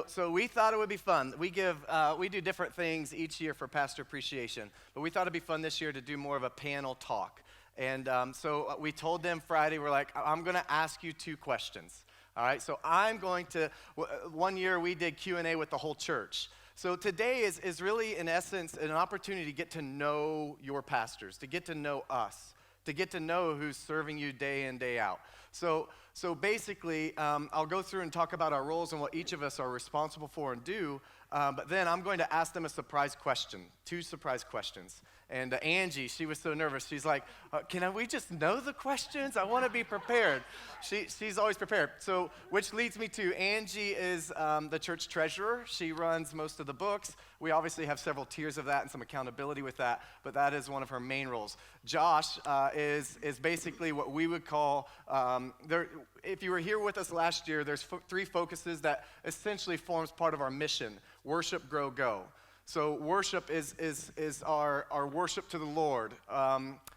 So we thought it would be fun. We do different things each year for pastor appreciation, but we thought it'd be fun this year to do more of a panel talk. And so we told them Friday, we're like, I'm going to ask you 2 questions. All right, so I'm going to, one year we did Q&A with the whole church. So today is really, in essence, an opportunity to get to know your pastors, to get to know us, to get to know who's serving you day in, day out. So basically, I'll go through and talk about our roles and what each of us are responsible for and do, but then I'm going to ask them a surprise question, 2 surprise questions. And Angie, she was so nervous. She's like, can we just know the questions? I want to be prepared. She's always prepared. So, which leads me to Angie is the church treasurer. She runs most of the books. We obviously have several tiers of that and some accountability with that, but that is one of her main roles. Josh is basically what we would call, if you were here with us last year, there's 3 focuses that essentially forms part of our mission: worship, grow, go. So worship is our worship to the Lord,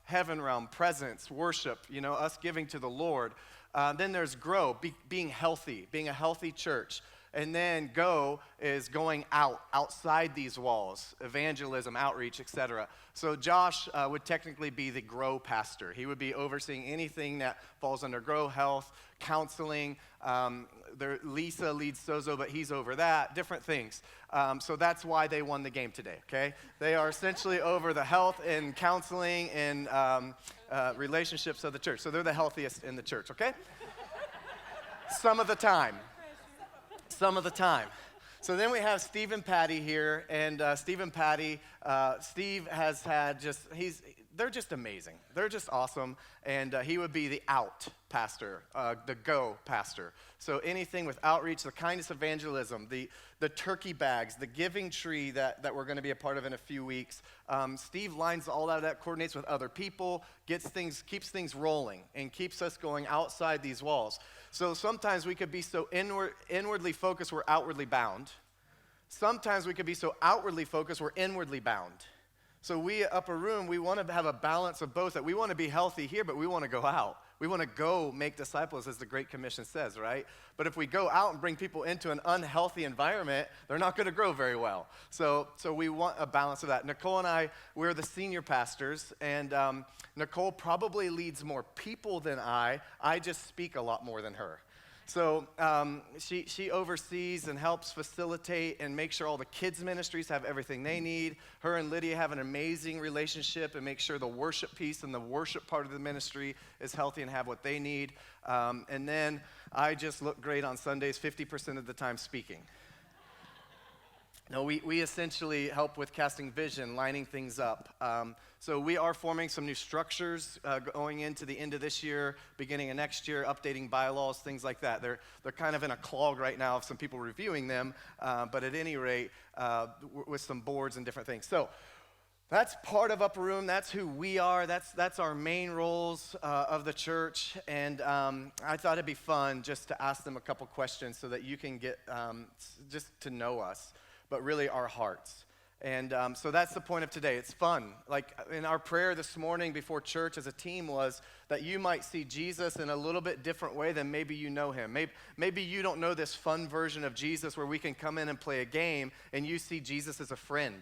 heaven realm, presence, worship, us giving to the Lord. Then there's grow, being healthy, being a healthy church. And then go is going outside these walls, evangelism, outreach, etc. So Josh would technically be the grow pastor. He would be overseeing anything that falls under grow, health, counseling. Lisa leads Sozo, but he's over that, different things. So that's why they won the game today, okay? They are essentially over the health and counseling and relationships of the church. So they're the healthiest in the church, okay? Some of the time. So then we have Steve and Patty here, and Steve and Patty, Steve has had they're just amazing. They're just awesome, and he would be the out pastor, the go pastor. So anything with outreach, the kindness evangelism, the turkey bags, the giving tree that we're going to be a part of in a few weeks. Steve lines all out of that, coordinates with other people, keeps things rolling, and keeps us going outside these walls. So sometimes we could be so inwardly focused, we're outwardly bound. Sometimes we could be so outwardly focused, we're inwardly bound. So we at Upper Room, we want to have a balance of both, that we want to be healthy here, but we want to go out. We want to go make disciples, as the Great Commission says, right? But if we go out and bring people into an unhealthy environment, they're not going to grow very well. So we want a balance of that. Nicole and I, we're the senior pastors, and Nicole probably leads more people than I. I just speak a lot more than her. So she oversees and helps facilitate and make sure all the kids' ministries have everything they need. Her and Lydia have an amazing relationship and make sure the worship piece and the worship part of the ministry is healthy and have what they need. And then I just look great on Sundays, 50% of the time speaking. No, we essentially help with casting vision, lining things up. So we are forming some new structures going into the end of this year, beginning of next year, updating bylaws, things like that. They're kind of in a clog right now of some people reviewing them, but at any rate, with some boards and different things. So that's part of Upper Room. That's who we are. That's our main roles of the church. And I thought it'd be fun just to ask them a couple questions so that you can get just to know us, but really our hearts. And so that's the point of today. It's fun. Like in our prayer this morning before church as a team was that you might see Jesus in a little bit different way than maybe you know him. Maybe you don't know this fun version of Jesus where we can come in and play a game and you see Jesus as a friend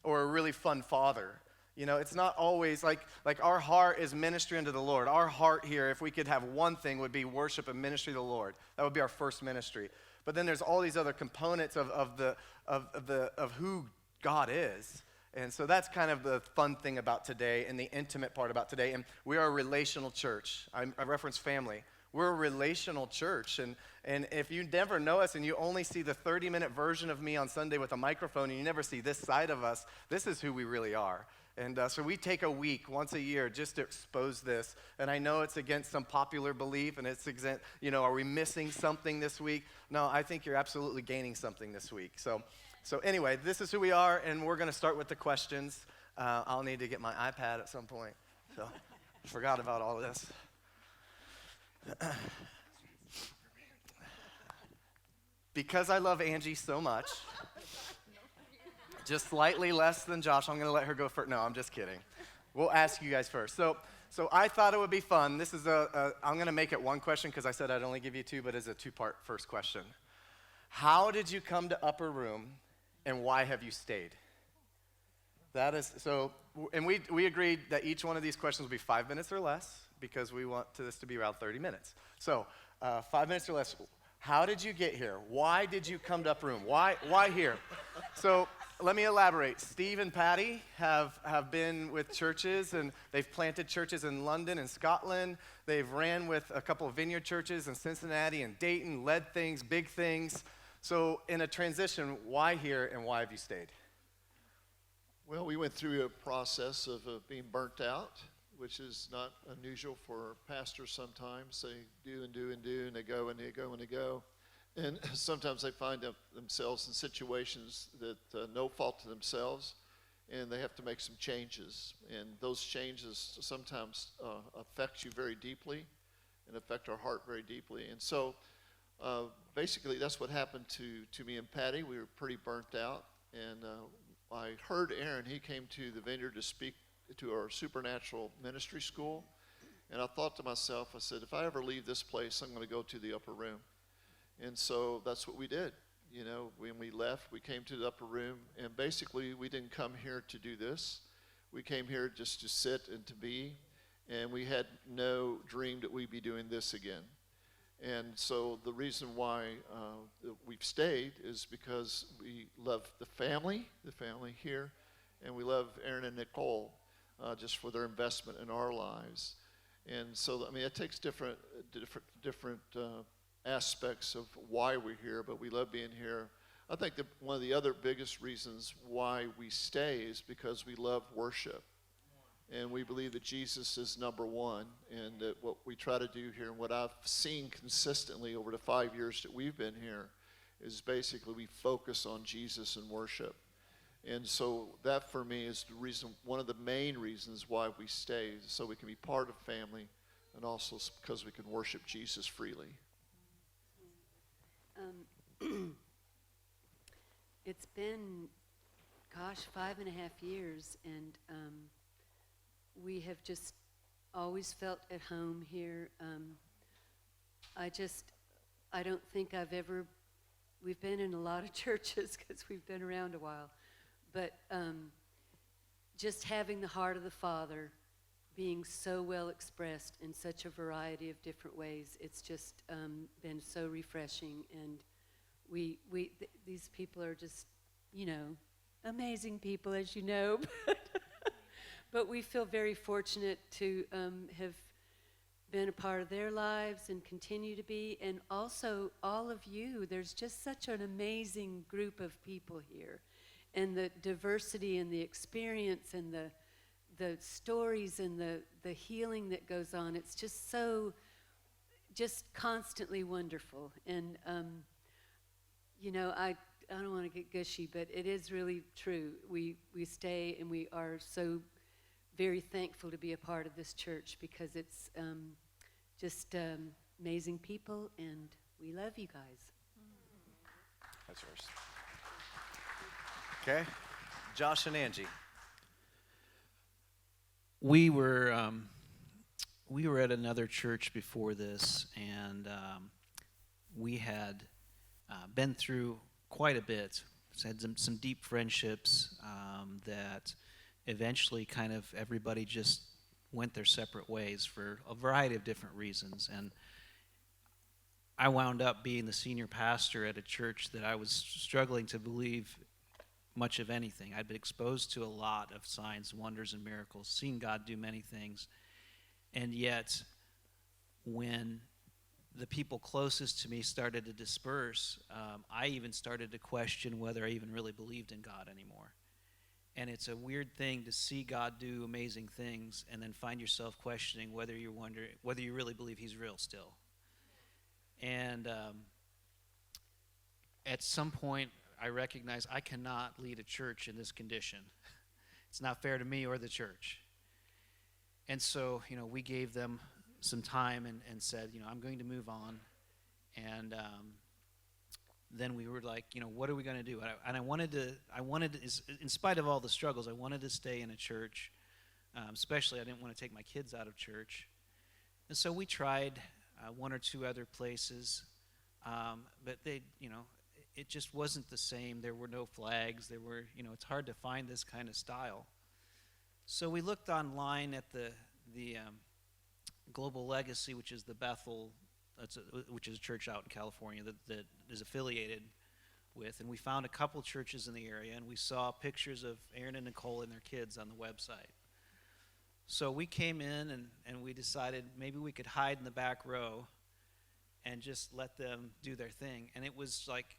or a really fun father. It's not always like our heart is ministry unto the Lord. Our heart here, if we could have one thing, would be worship and ministry to the Lord. That would be our first ministry. But then there's all these other components of who God is. And so that's kind of the fun thing about today and the intimate part about today. And we are a relational church. I reference family. We're a relational church. And if you never know us and you only see the 30-minute version of me on Sunday with a microphone and you never see this side of us, this is who we really are. And so we take a week once a year just to expose this. And I know it's against some popular belief and it's are we missing something this week? No, I think you're absolutely gaining something this week. So anyway, this is who we are, and we're going to start with the questions. I'll need to get my iPad at some point. So I forgot about all of this. Because I love Angie so much, just slightly less than Josh, I'm going to let her go first. No, I'm just kidding. We'll ask you guys first. So I thought it would be fun. This is I'm going to make it one question because I said I'd only give you 2, but it's a 2-part first question. how did you come to Upper Room, and why have you stayed? That is, so, and we agreed that each one of these questions will be 5 minutes or less, because we want this to be around 30 minutes. So, 5 minutes or less. How did you get here? Why did you come to Upper Room? Why here? So, let me elaborate. Steve and Patty have been with churches, and they've planted churches in London and Scotland. They've ran with a couple of vineyard churches in Cincinnati and Dayton, led things, big things. So, in a transition, why here, and why have you stayed? Well, we went through a process of being burnt out, which is not unusual for pastors sometimes. They do and do and do, and they go and they go and they go. And sometimes they find themselves in situations that no fault to themselves, and they have to make some changes. And those changes sometimes affect you very deeply and affect our heart very deeply. And so basically that's what happened to me and Patty. We were pretty burnt out, and I heard Aaron. He came to the vineyard to speak to our supernatural ministry school, and I thought to myself, I said, if I ever leave this place, I'm going to go to the Upper Room. And so that's what we did. You know, when we left, we came to the Upper Room, and basically we didn't come here to do this. We came here just to sit and to be, and we had no dream that we'd be doing this again. And so the reason why we've stayed is because we love the family here, and we love Aaron and Nicole just for their investment in our lives. And so, I mean, it takes different aspects of why we're here, but we love being here. I think that one of the other biggest reasons why we stay is because we love worship. And we believe that Jesus is number one, and that what we try to do here, and what I've seen consistently over the 5 years that we've been here, is basically we focus on Jesus and worship. And so that for me is the reason, one of the main reasons why we stay, so we can be part of family, and also because we can worship Jesus freely. It's been, 5.5 years, and we have just always felt at home here. I don't think we've been in a lot of churches because we've been around a while, but just having the heart of the Father being so well expressed in such a variety of different ways, it's just been so refreshing. And these people are just, amazing people, as you know. But we feel very fortunate to have been a part of their lives and continue to be. And also all of you, there's just such an amazing group of people here. And the diversity and the experience and the stories and the healing that goes on, it's just so, just constantly wonderful. And, I don't want to get gushy, but it is really true. We stay, and we are so very thankful to be a part of this church, because it's just amazing people, and we love you guys. That's yours. Okay. Josh and Angie. We were at another church before this, and we had been through quite a bit. Had some deep friendships that eventually kind of everybody just went their separate ways for a variety of different reasons. And I wound up being the senior pastor at a church that I was struggling to believe much of anything. I'd been exposed to a lot of signs, wonders, and miracles, seen God do many things. And yet, when the people closest to me started to disperse, I even started to question whether I even really believed in God anymore. And it's a weird thing to see God do amazing things and then find yourself questioning whether you really believe he's real still. And at some point, I recognized I cannot lead a church in this condition. It's not fair to me or the church. And so, we gave them some time and said, I'm going to move on. And then we were like, what are we going to do? And I wanted to, in spite of all the struggles, I wanted to stay in a church. Especially, I didn't want to take my kids out of church. And so we tried one or two other places. But they, it just wasn't the same. There were no flags. There were, it's hard to find this kind of style. So we looked online at the Global Legacy, which is the Bethel, which is a church out in California that is affiliated with, and we found a couple churches in the area, and we saw pictures of Aaron and Nicole and their kids on the website. So we came in and we decided maybe we could hide in the back row and just let them do their thing. And it was like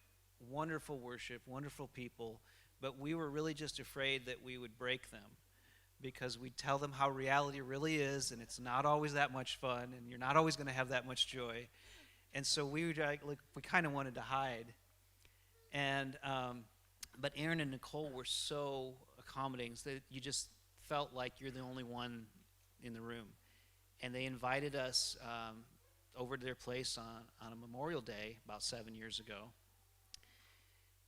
wonderful worship, wonderful people, but we were really just afraid that we would break them, because we tell them how reality really is, and it's not always that much fun, and you're not always going to have that much joy. And so we kind of wanted to hide. And but Aaron and Nicole were so accommodating that you just felt like you're the only one in the room. And they invited us over to their place on a Memorial Day about 7 years ago.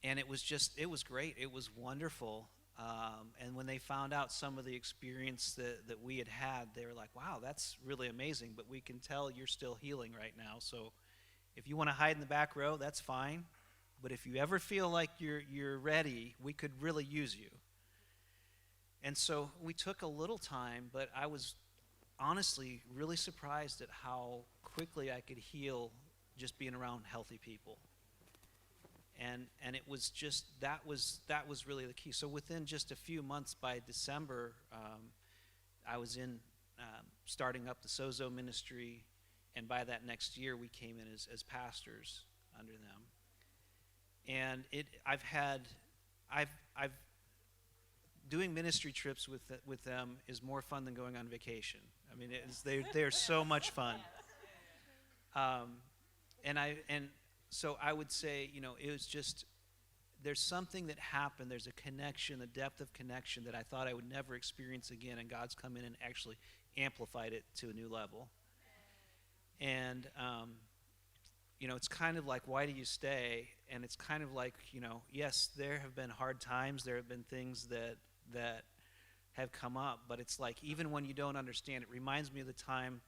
And it was great. It was wonderful. And when they found out some of the experience that we had, they were like, wow, that's really amazing, but we can tell you're still healing right now. So if you want to hide in the back row, that's fine. But if you ever feel like you're ready, we could really use you. And so we took a little time, but I was honestly really surprised at how quickly I could heal just being around healthy people. And it was just, that was really the key. So within just a few months, by December, I was starting up the Sozo ministry, and by that next year, we came in as pastors under them. And I've doing ministry trips with them is more fun than going on vacation. I mean, they're so much fun. So I would say, it was just, there's something that happened. There's a connection, a depth of connection that I thought I would never experience again, and God's come in and actually amplified it to a new level. And, it's kind of like, why do you stay? And it's kind of like, yes, there have been hard times. There have been things that have come up, but it's like, even when you don't understand, it reminds me of the time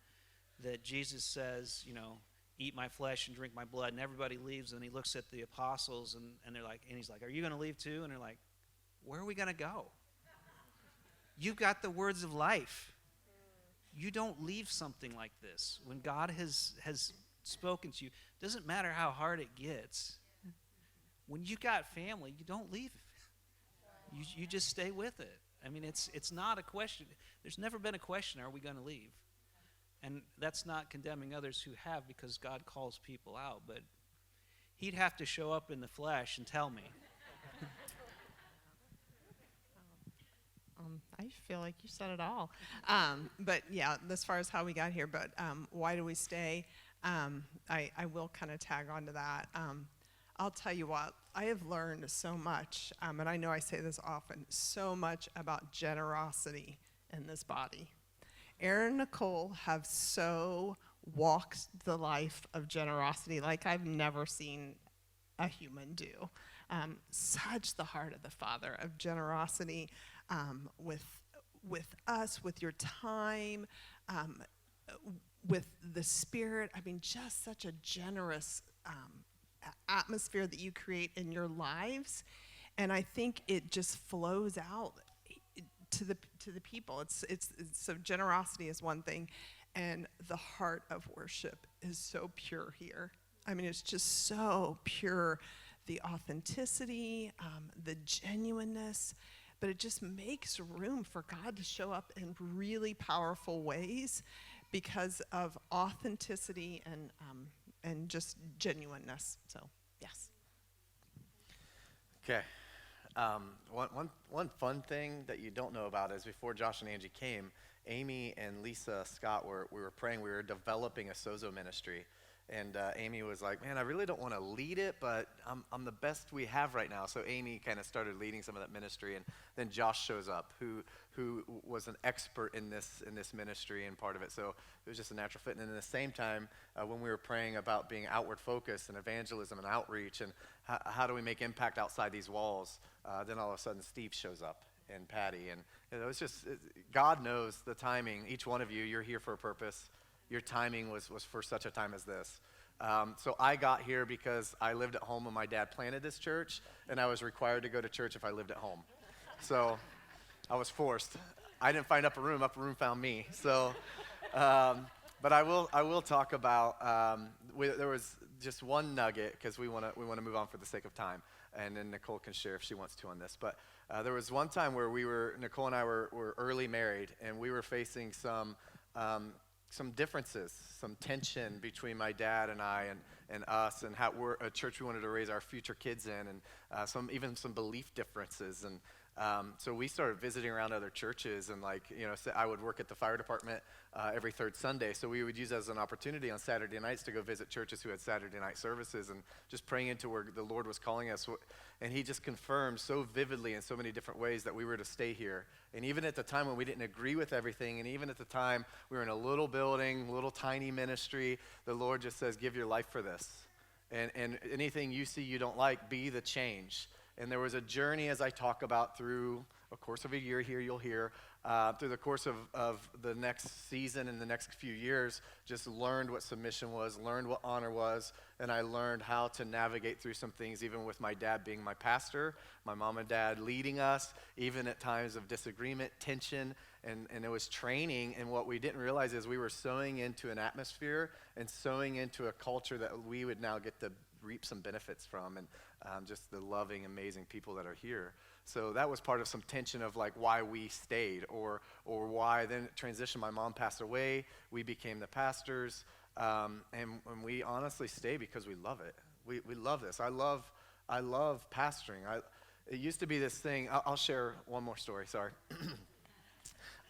that Jesus says, eat my flesh and drink my blood, and everybody leaves, and he looks at the apostles, and they're like, and he's like, are you going to leave too? And they're like, where are we going to go? You've got the words of life. You don't leave something like this. When God has spoken to you, doesn't matter how hard it gets. When you got family, you don't leave. You just stay with it. I mean, it's not a question. There's never been a question, are we going to leave? And that's not condemning others who have, because God calls people out. But he'd have to show up in the flesh and tell me. I feel like you said it all. But yeah, as far as how we got here, but why do we stay? I will kind of tag on to that. I'll tell you what, I have learned so much, and I know I say this often, so much about generosity in this body. Aaron and Nicole have so walked the life of generosity like I've never seen a human do. Such the heart of the Father of generosity with us, with your time, with the Spirit. I mean, just such a generous atmosphere that you create in your lives, and I think it just flows out to the people. It's so generosity is one thing, and the heart of worship is so pure here. I mean, it's just so pure, the authenticity, the genuineness, but it just makes room for God to show up in really powerful ways because of authenticity and just genuineness. So, yes. Okay. One fun thing that you don't know about is before Josh and Angie came, Amy and Lisa Scott we were praying. We were developing a Sozo ministry. And Amy was like, man, I really don't want to lead it, but I'm the best we have right now. So Amy kind of started leading some of that ministry, and then Josh shows up, who was an expert in this ministry and part of it. So it was just a natural fit. And then at the same time, when we were praying about being outward focused and evangelism and outreach and how do we make impact outside these walls, then all of a sudden Steve shows up and Patty. And it was just, God knows the timing. Each one of you, you're here for a purpose. Your timing was for such a time as this. So I got here because I lived at home when my dad planted this church, and I was required to go to church if I lived at home. So I was forced. I didn't find Upper Room found me. So, but I will talk about, there was just one nugget, because we want to move on for the sake of time, and then Nicole can share if she wants to on this. But there was one time where Nicole and I were early married, and we were facing some differences, some tension between my dad and I and us, and how we're a church we wanted to raise our future kids in, and some belief differences. And so we started visiting around other churches, and I would work at the fire department every third Sunday, so we would use that as an opportunity on Saturday nights to go visit churches who had Saturday night services, and just praying into where the Lord was calling us. And he just confirmed so vividly in so many different ways that we were to stay here. And even at the time when we didn't agree with everything, and even at the time we were in a little building, little tiny ministry, the Lord just says, give your life for this. And anything you see you don't like, be the change. And there was a journey, as I talk about, through a course of a year here, you'll hear, through the course of the next season and the next few years, just learned what submission was, learned what honor was, and I learned how to navigate through some things, even with my dad being my pastor, my mom and dad leading us, even at times of disagreement, tension, and it was training. And what we didn't realize is we were sowing into an atmosphere and sowing into a culture that we would now get to reap some benefits from, and just the loving, amazing people that are here. So that was part of some tension of why we stayed, or why then it transitioned. My mom passed away, we became the pastors, and we honestly stay because we love it. We love this. I love pastoring. It used to be this thing. I'll share one more story, sorry.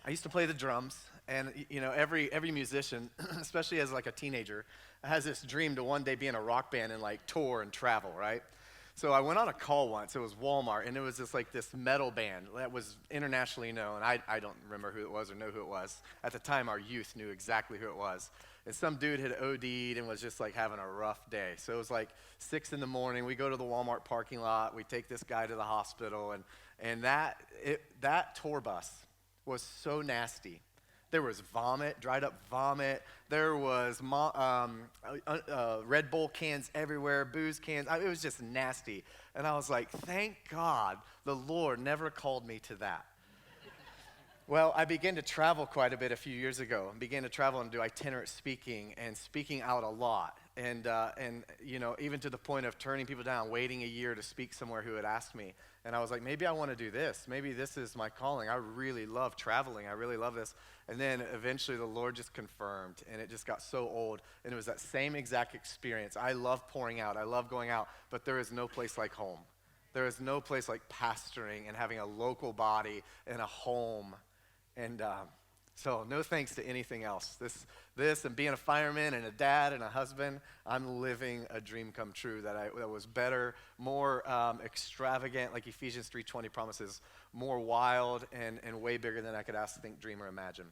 I used to play the drums, and every musician, especially as a teenager, has this dream to one day be in a rock band and tour and travel, right? So I went on a call once. It was Walmart, and it was just this metal band that was internationally known. I don't remember who it was or know who it was. At the time, our youth knew exactly who it was. And some dude had OD'd and was just having a rough day. So it was 6 in the morning. We go to the Walmart parking lot. We take this guy to the hospital, and that tour bus was so nasty. There was vomit, dried up vomit. There was Red Bull cans everywhere, booze cans. It was just nasty. And I was like, thank God the Lord never called me to that. Well, I began to travel quite a bit a few years ago. I began to travel and do itinerant speaking and speaking out a lot. And even to the point of turning people down, waiting a year to speak somewhere who had asked me. And I was like, maybe I want to do this. Maybe this is my calling. I really love traveling. I really love this. And then eventually the Lord just confirmed, and it just got so old. And it was that same exact experience. I love pouring out. I love going out. But there is no place like home. There is no place like pastoring and having a local body and a home. And so no thanks to anything else. This and being a fireman and a dad and a husband, I'm living a dream come true that was better, more extravagant, like Ephesians 3:20 promises, more wild and way bigger than I could ask, think, dream, or imagine.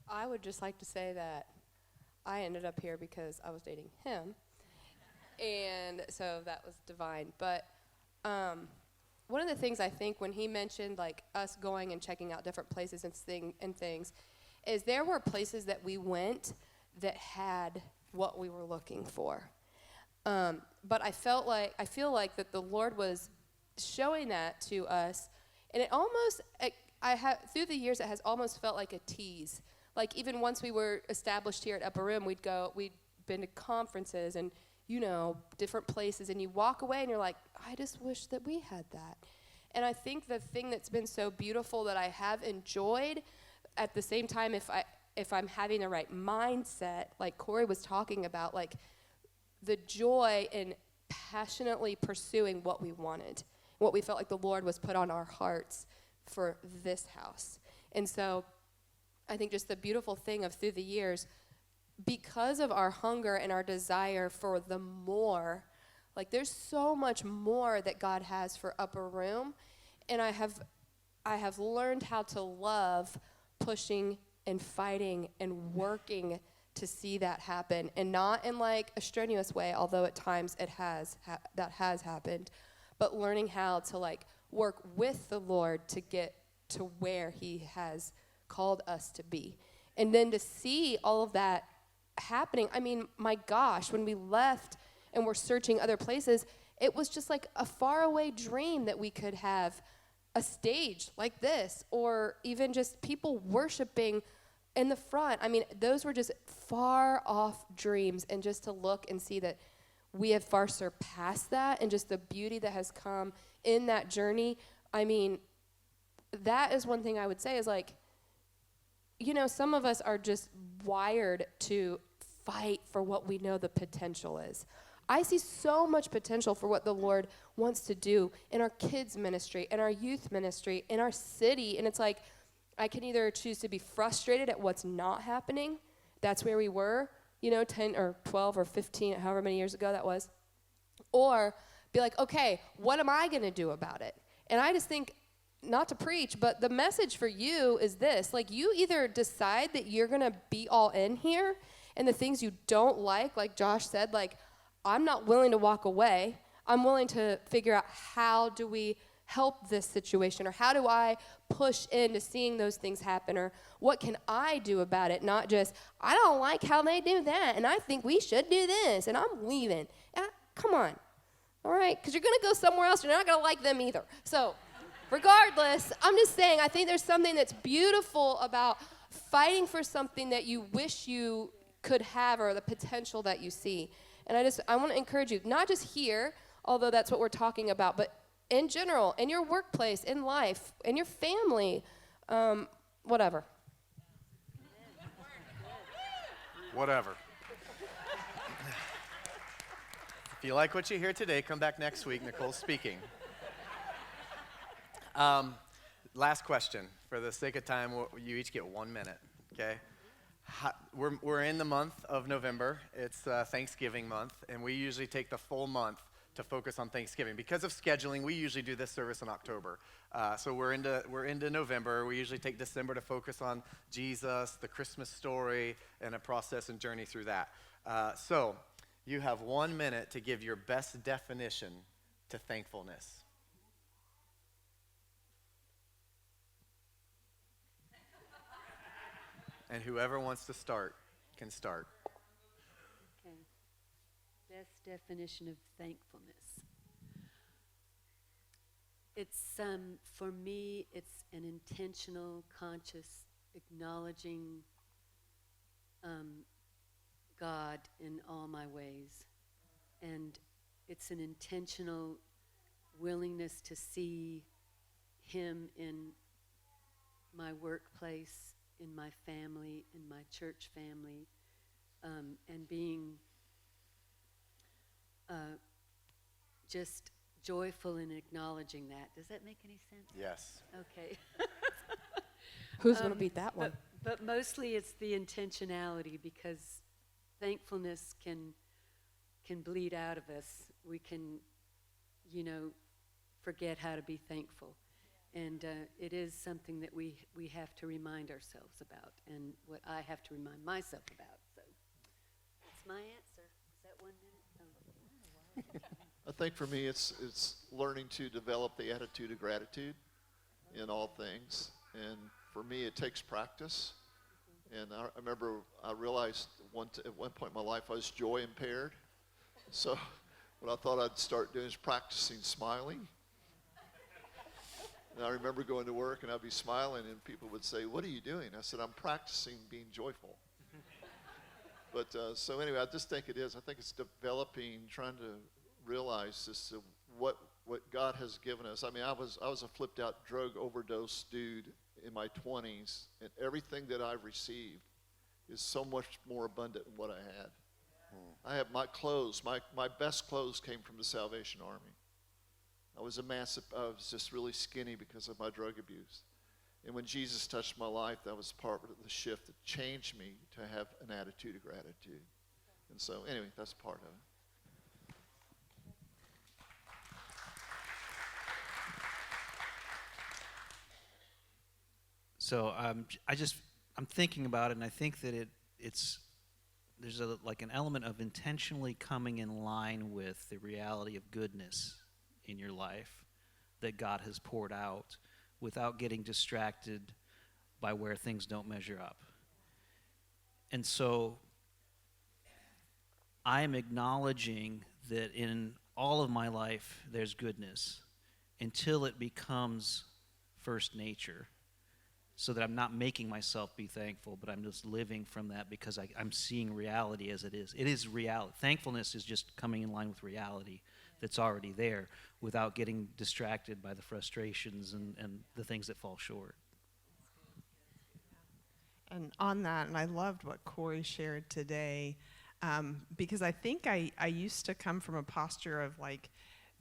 I would just like to say that I ended up here because I was dating him, and so that was divine. But one of the things I think when he mentioned us going and checking out different places and things, is there were places that we went that had what we were looking for. But I feel like that the Lord was showing that to us, and it almost, through the years, it has almost felt like a tease. Even once we were established here at Upper Room, we'd been to conferences and different places, and you walk away and you're like, I just wish that we had that. And I think the thing that's been so beautiful that I have enjoyed, at the same time, if I'm having the right mindset, like Corey was talking about, the joy in passionately pursuing what we wanted, what we felt like the Lord was put on our hearts for this house. And so I think just the beautiful thing of through the years, because of our hunger and our desire for the more, there's so much more that God has for Upper Room, and I have learned how to love pushing and fighting and working to see that happen, and not in a strenuous way, although at times it has that has happened, but learning how to work with the Lord to get to where He has called us to be, and then to see all of that happening. I mean, my gosh, when we left and we're searching other places, it was just like a faraway dream that we could have a stage like this, or even just people worshiping in the front. I mean, those were just far off dreams, and just to look and see that we have far surpassed that, and just the beauty that has come in that journey. I mean, that is one thing I would say is like, you know, some of us are just wired to fight for what we know the potential is. I see so much potential for what the Lord wants to do in our kids' ministry, in our youth ministry, in our city. And it's like, I can either choose to be frustrated at what's not happening. That's where we were, you know, 10 or 12 or 15, however many years ago that was. Or be like, okay, what am I going to do about it? And I just think, not to preach, but the message for you is this. Like, you either decide that you're going to be all in here, and the things you don't like Josh said, like, I'm not willing to walk away. I'm willing to figure out how do we help this situation, or how do I push into seeing those things happen, or what can I do about it? Not just, I don't like how they do that, and I think we should do this, and I'm leaving. Come on, all right? Because you're going to go somewhere else, and you're not going to like them either. So regardless, I'm just saying, I think there's something that's beautiful about fighting for something that you wish you could have, or the potential that you see. And I want to encourage you, not just here, although that's what we're talking about, but in general, in your workplace, in life, in your family, whatever. Whatever. If you like what you hear today, come back next week. Nicole's speaking. Last question. For the sake of time, you each get 1 minute, okay? We're in the month of November. It's Thanksgiving month, and we usually take the full month to focus on Thanksgiving. Because of scheduling, we usually do this service in October. So we're into November. We usually take December to focus on Jesus, the Christmas story, and a process and journey through that. So you have 1 minute to give your best definition to thankfulness. And whoever wants to start can start. Okay. Best definition of thankfulness. It's, for me, it's an intentional, conscious acknowledging God in all my ways. And it's an intentional willingness to see Him in my workplace, in my family, in my church family, and being just joyful in acknowledging that. Does that make any sense? Yes. Okay. Who's going to beat that one? But mostly it's the intentionality, because thankfulness can bleed out of us. We can, forget how to be thankful. And it is something that we have to remind ourselves about, and what I have to remind myself about. So that's my answer. Is that 1 minute? Oh. I think for me, it's learning to develop the attitude of gratitude in all things. And for me, it takes practice. And I remember I realized at one point in my life I was joy impaired. So what I thought I'd start doing is practicing smiling. And I remember going to work and I'd be smiling and people would say, "What are you doing?" I said, "I'm practicing being joyful." But so anyway, I just think it is. I think it's developing, trying to realize this, what God has given us. I mean, I was a flipped out drug overdose dude in my 20s, and everything that I've received is so much more abundant than what I had. I have my clothes, my best clothes came from the Salvation Army. I was just really skinny because of my drug abuse. And when Jesus touched my life, that was part of the shift that changed me to have an attitude of gratitude. And so anyway, that's part of it. So I'm thinking about it, and I think that there's an element of intentionally coming in line with the reality of goodness in your life that God has poured out, without getting distracted by where things don't measure up. And so I'm acknowledging that in all of my life there's goodness until it becomes first nature, so that I'm not making myself be thankful, but I'm just living from that because I'm seeing reality as it is. It is reality. Thankfulness is just coming in line with reality that's already there without getting distracted by the frustrations and the things that fall short. And on that, and I loved what Corey shared today, because I think I used to come from a posture of like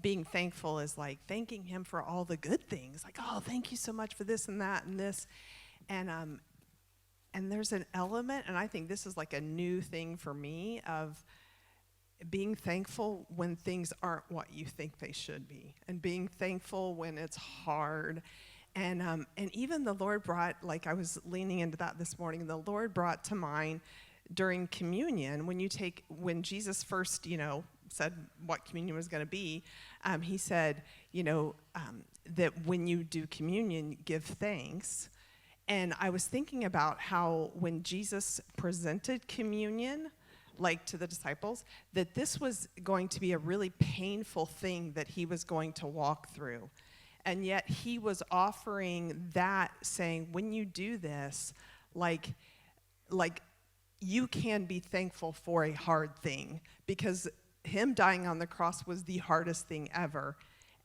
being thankful is like thanking him for all the good things, like, oh, thank you so much for this and that and this, and there's an element, and I think this is like a new thing for me, of being thankful when things aren't what you think they should be, and being thankful when it's hard. And even the Lord brought, like I was leaning into that this morning, the Lord brought to mind during communion, when Jesus first, said what communion was going to be, he said, that when you do communion, give thanks. And I was thinking about how when Jesus presented communion, like to the disciples, that this was going to be a really painful thing that he was going to walk through. And yet he was offering that, saying, when you do this, like you can be thankful for a hard thing, because him dying on the cross was the hardest thing ever.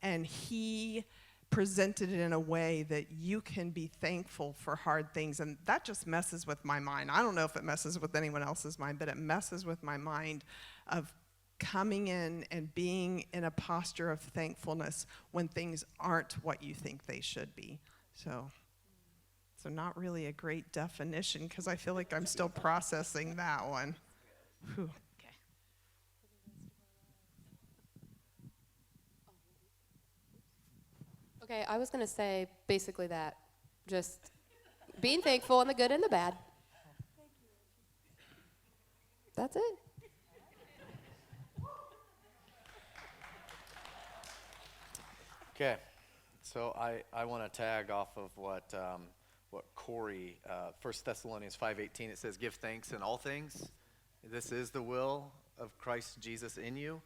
And he presented it in a way that you can be thankful for hard things. And that just messes with my mind. I don't know if it messes with anyone else's mind, but it messes with my mind of coming in and being in a posture of thankfulness when things aren't what you think they should be. So not really a great definition, because I feel like I'm still processing that one. Whew. Okay, I was going to say basically that. Just being thankful in the good and the bad. That's it. Okay, so I want to tag off of what Corey, 1 Thessalonians 5:18, it says, give thanks in all things. This is the will of Christ Jesus in you.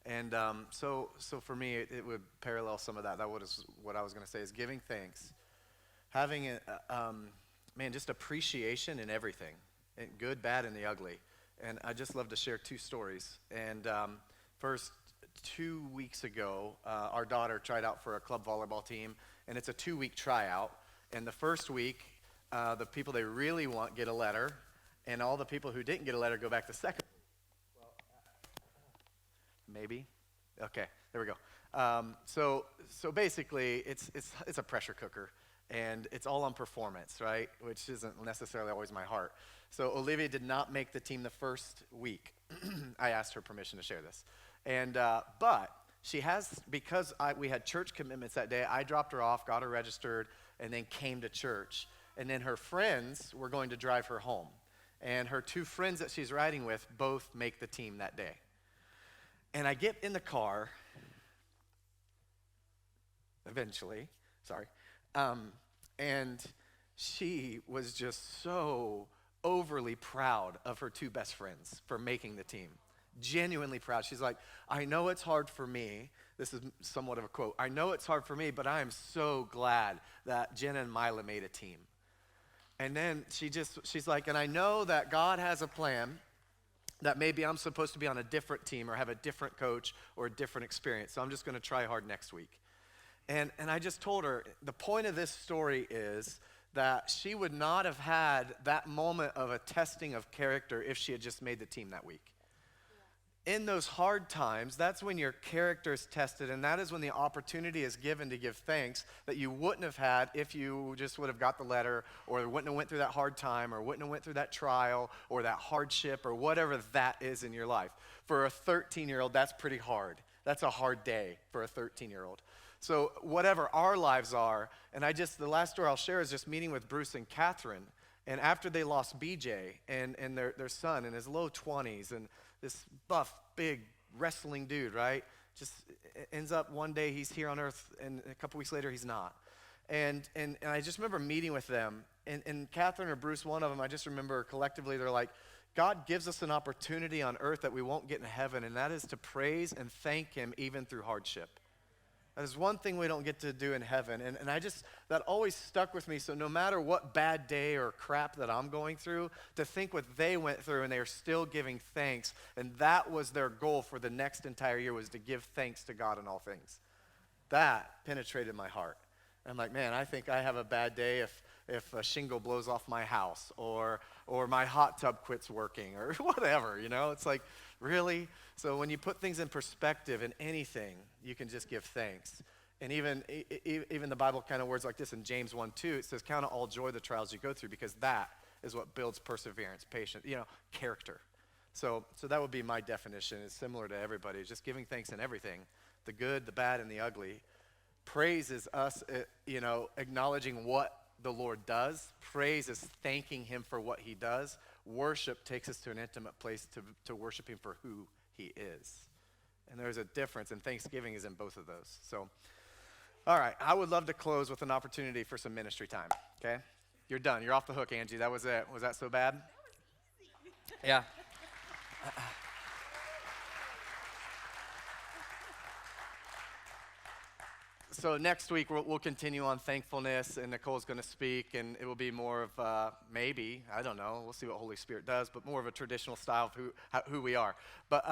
And so for me, it would parallel some of that. That was what I was going to say, is giving thanks. Having, just appreciation in everything, and good, bad, and the ugly. And I just love to share two stories. And first, 2 weeks ago, our daughter tried out for a club volleyball team, and it's a 2-week tryout. And the first week, the people they really want get a letter, and all the people who didn't get a letter go back the second. Maybe? Okay, there we go. So basically, it's a pressure cooker, and it's all on performance, right? Which isn't necessarily always my heart. So Olivia did not make the team the first week. I asked her permission to share this. And but she has, because we had church commitments that day, I dropped her off, got her registered, and then came to church. And then her friends were going to drive her home. And her 2 friends that she's riding with both make the team that day. And I get in the car, eventually, and she was just so overly proud of her 2 best friends for making the team. Genuinely proud. She's like, I know it's hard for me. This is somewhat of a quote. I know it's hard for me, but I am so glad that Jenna and Mila made a team. And then she's like, and I know that God has a plan, that maybe I'm supposed to be on a different team or have a different coach or a different experience. So I'm just going to try hard next week. And I just told her, the point of this story is that she would not have had that moment of a testing of character if she had just made the team that week. In those hard times, that's when your character is tested, and that is when the opportunity is given to give thanks that you wouldn't have had if you just would have got the letter, or wouldn't have went through that hard time, or wouldn't have went through that trial, or that hardship, or whatever that is in your life. For a 13-year-old, that's pretty hard. That's a hard day for a 13-year-old. So whatever our lives are, and the last story I'll share is just meeting with Bruce and Catherine, and after they lost BJ and their son in his low 20s, and this buff, big, wrestling dude, right? Just ends up one day he's here on earth, and a couple weeks later he's not. And I just remember meeting with them, and Catherine or Bruce, one of them, I just remember collectively they're like, God gives us an opportunity on earth that we won't get in heaven, and that is to praise and thank him even through hardship. That is one thing we don't get to do in heaven. And that always stuck with me. So no matter what bad day or crap that I'm going through, to think what they went through and they are still giving thanks. And that was their goal for the next entire year, was to give thanks to God in all things. That penetrated my heart. I'm like, man, I think I have a bad day if a shingle blows off my house or my hot tub quits working or whatever, It's like, really? So when you put things in perspective in anything, you can just give thanks. And even the Bible kind of words like this in James 1:2, it says, count it all joy the trials you go through, because that is what builds perseverance, patience, character. So that would be my definition. It's similar to everybody. It's just giving thanks in everything, the good, the bad, and the ugly. Praise is us, acknowledging what the Lord does. Praise is thanking him for what he does. Worship takes us to an intimate place to worship him for who he is. And there's a difference, and Thanksgiving is in both of those. So, all right, I would love to close with an opportunity for some ministry time, okay? You're done. You're off the hook, Angie. That was it. Was that so bad? That was easy. Yeah. So next week, we'll continue on thankfulness, and Nicole's going to speak, and it will be more of maybe, I don't know, we'll see what Holy Spirit does, but more of a traditional style of who we are. But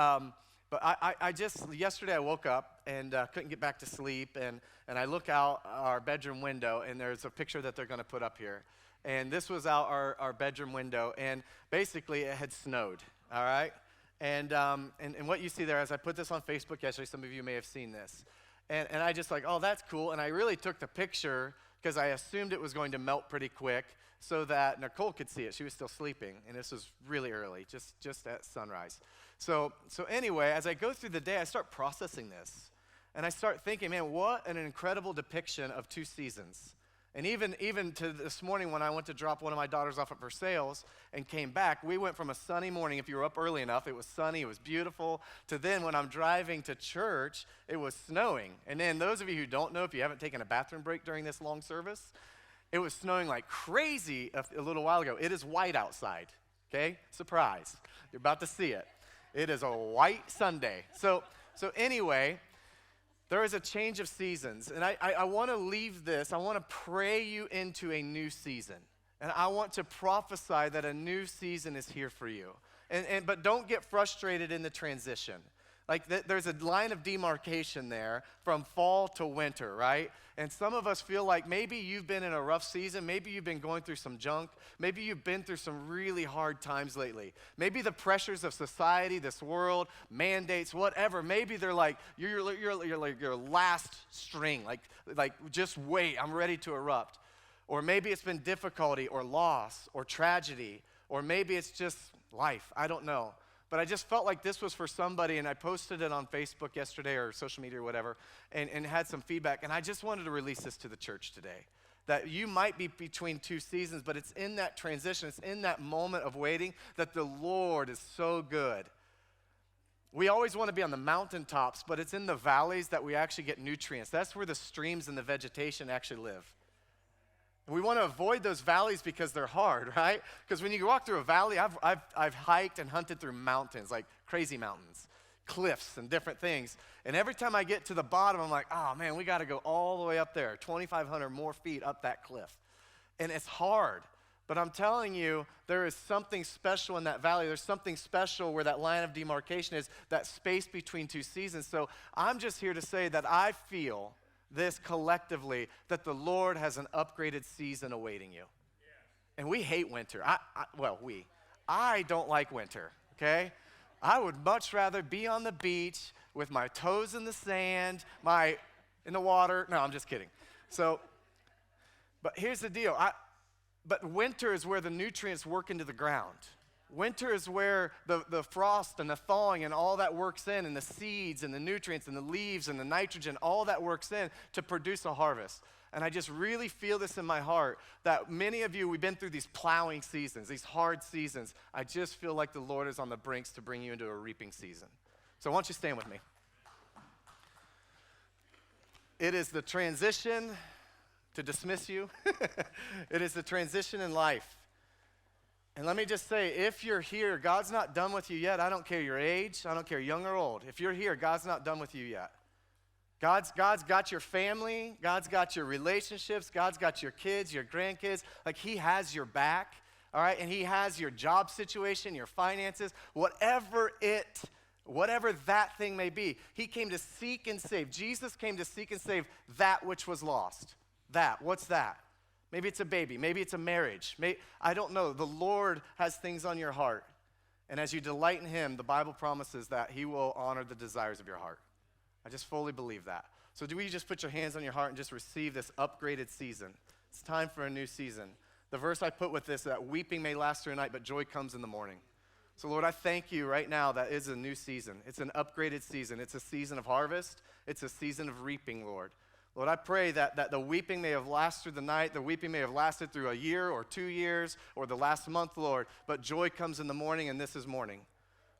I just, yesterday I woke up and couldn't get back to sleep, and I look out our bedroom window, and there's a picture that they're going to put up here. And this was out our bedroom window, and basically it had snowed, all right? And what you see there, as I put this on Facebook yesterday, some of you may have seen this. And I just like, oh, that's cool. And I really took the picture because I assumed it was going to melt pretty quick so that Nicole could see it. She was still sleeping, and this was really early, just at sunrise. So anyway, as I go through the day, I start processing this. And I start thinking, man, what an incredible depiction of two seasons. And even to this morning when I went to drop one of my daughters off at Versailles and came back, we went from a sunny morning, if you were up early enough, it was sunny, it was beautiful, to then when I'm driving to church, it was snowing. And then those of you who don't know, if you haven't taken a bathroom break during this long service, it was snowing like crazy a little while ago. It is white outside, okay? Surprise. You're about to see it. It is a white Sunday. So anyway, there is a change of seasons, and I want to leave this. I want to pray you into a new season, and I want to prophesy that a new season is here for you. But don't get frustrated in the transition. Like there's a line of demarcation there from fall to winter, right? And some of us feel like maybe you've been in a rough season. Maybe you've been going through some junk. Maybe you've been through some really hard times lately. Maybe the pressures of society, this world, mandates, whatever. Maybe they're like you're like your last string. Like just wait, I'm ready to erupt. Or maybe it's been difficulty or loss or tragedy. Or maybe it's just life. I don't know. But I just felt like this was for somebody, and I posted it on Facebook yesterday or social media or whatever, and had some feedback. And I just wanted to release this to the church today, that you might be between two seasons, but it's in that transition, it's in that moment of waiting that the Lord is so good. We always want to be on the mountaintops, but it's in the valleys that we actually get nutrients. That's where the streams and the vegetation actually live. We want to avoid those valleys because they're hard, right? Because when you walk through a valley, I've hiked and hunted through mountains, like crazy mountains, cliffs and different things. And every time I get to the bottom, I'm like, oh man, we got to go all the way up there, 2,500 more feet up that cliff. And it's hard. But I'm telling you, there is something special in that valley. There's something special where that line of demarcation is, that space between two seasons. So I'm just here to say that I feel this collectively, that the Lord has an upgraded season awaiting you. And we hate winter. I don't like winter, okay? I would much rather be on the beach with my toes in the sand, in the water. No, I'm just kidding. So, but here's the deal. But winter is where the nutrients work into the ground. Winter is where the frost and the thawing and all that works in, and the seeds and the nutrients and the leaves and the nitrogen, all that works in to produce a harvest. And I just really feel this in my heart that many of you, we've been through these plowing seasons, these hard seasons. I just feel like the Lord is on the brinks to bring you into a reaping season. So why don't you stand with me? It is the transition, to dismiss you, it is the transition in life. And let me just say, if you're here, God's not done with you yet. I don't care your age. I don't care young or old. If you're here, God's not done with you yet. God's got your family. God's got your relationships. God's got your kids, your grandkids. Like, he has your back, all right? And he has your job situation, your finances, whatever that thing may be. He came to seek and save. Jesus came to seek and save that which was lost. What's that? Maybe it's a baby. Maybe it's a marriage. I don't know. The Lord has things on your heart. And as you delight in him, the Bible promises that he will honor the desires of your heart. I just fully believe that. So do we just put your hands on your heart and just receive this upgraded season? It's time for a new season. The verse I put with this, that weeping may last through a night, but joy comes in the morning. So Lord, I thank you right now that is a new season. It's an upgraded season. It's a season of harvest. It's a season of reaping, Lord. Lord, I pray that the weeping may have lasted through the night, the weeping may have lasted through a year or 2 years or the last month, Lord, but joy comes in the morning, and this is morning.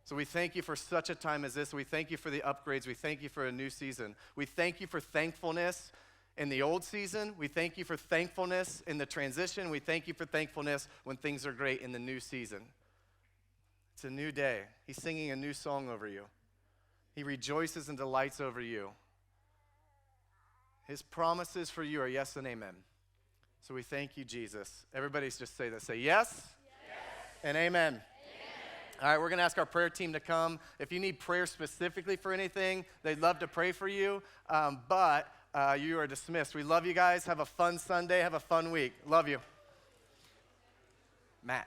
So we thank you for such a time as this. We thank you for the upgrades. We thank you for a new season. We thank you for thankfulness in the old season. We thank you for thankfulness in the transition. We thank you for thankfulness when things are great in the new season. It's a new day. He's singing a new song over you. He rejoices and delights over you. His promises for you are yes and amen. So we thank you, Jesus. Everybody's just say that. Say yes, and amen. All right, we're going to ask our prayer team to come. If you need prayer specifically for anything, they'd love to pray for you, but you are dismissed. We love you guys. Have a fun Sunday. Have a fun week. Love you. Matt.